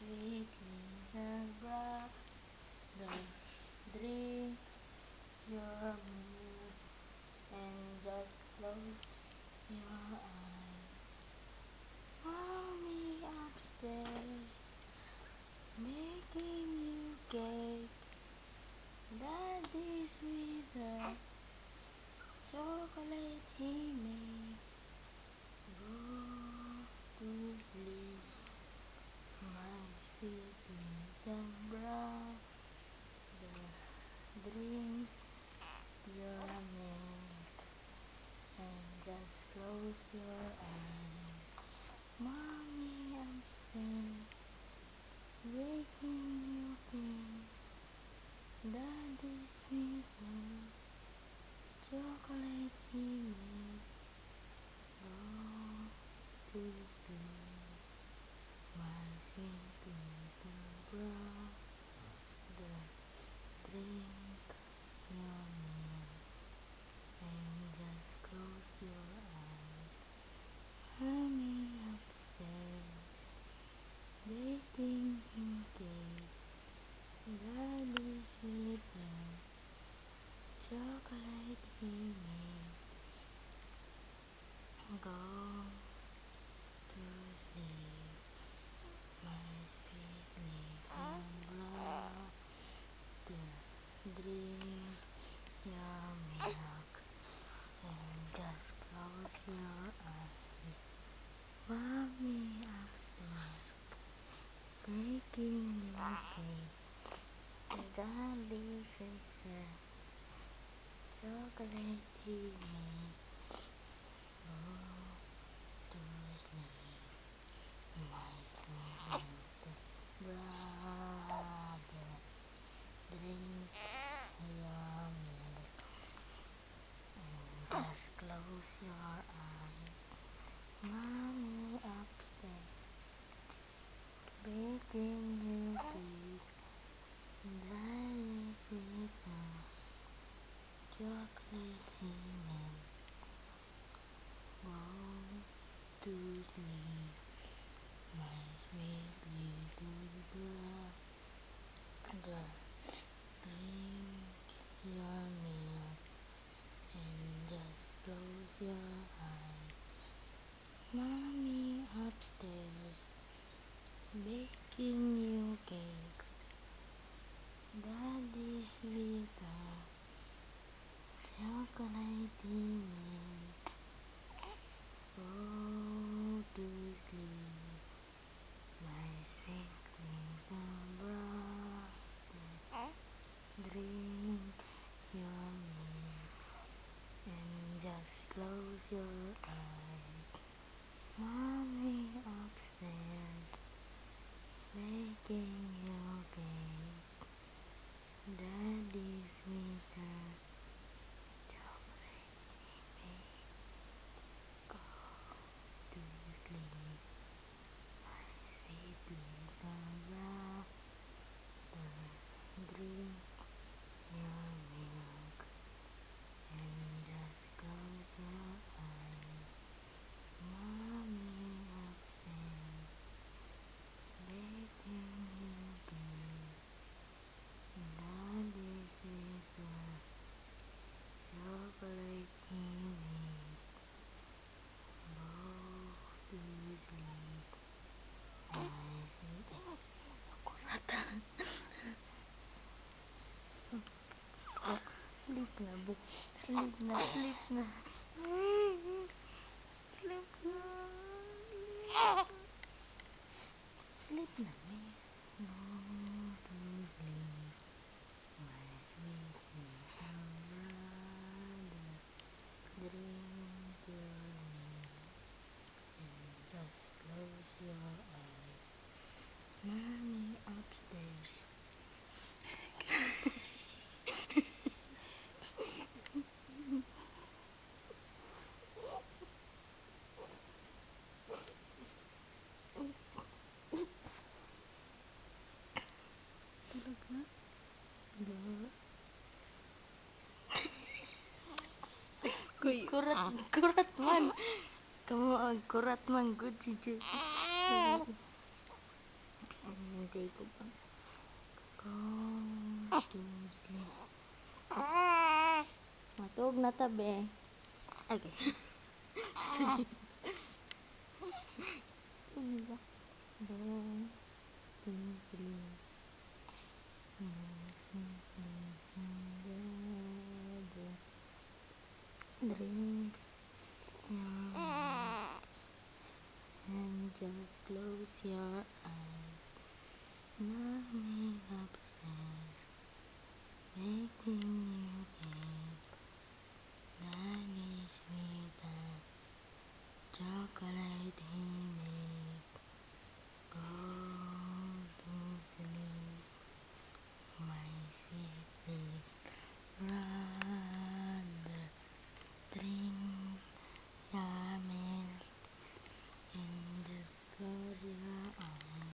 sweet little brother, drink your milk and just close your eyes. Mommy upstairs making you cake. Daddy's with the chocolate he made. Go to sleep, my sweet little brother. Drink your milk and just close your eyes. Mommy upstairs baking you cake. Daddy's with the chocolate he made. Go to sleep, my sweet little brother. Drink your milk and just close your eyes. Mommy upstairs baking you cake. Daddy's with the chocolate he made. Go to sleep, my sweet little brother. Drink your milk and just close your eyes. Mommy upstairs baking you cake. Daddy's with the chocolate he made. Go to sleep, my sweet little brother. Drink your milk and just close your eyes. Mommy upstairs baking you cake. Daddy's with the chocolate he made. Go to sleep, my sweet little brother. Drink your milk and just close your eyes. Mommy upstairs baking you cake. Daddy's with the chocolate he made. Go to sleep, my sweet little brother. Drink your milk and just close your eyes. Mommy upstairs baking you cake. Daddy's with the chocolate he made. Go to sleep, my sweet little brother. Drink your milk and just close your eyes. Mommy upstairs baking you cake. Daddy's with the chocolate he made. Go to sleep, my sweet kurata. Sleep na, bu. Sleep na, sleep na. Sleep na, sleep na, me. Go to sleep, my sweet little brother. Drink your milk and just close your eyes. Mommy upstairs. Tulog na? Kurat, kurat man. Kamu kurat man, good si Jacob ang go to sleep. Matug na tabi. Okay. Sige. Go to sleep. Drink your milk and just close your eyes. Not make upstairs, making you think that is sweeter. Chocolate he make. Go to sleep, my sweet brother. Drink your milk and just close your eyes.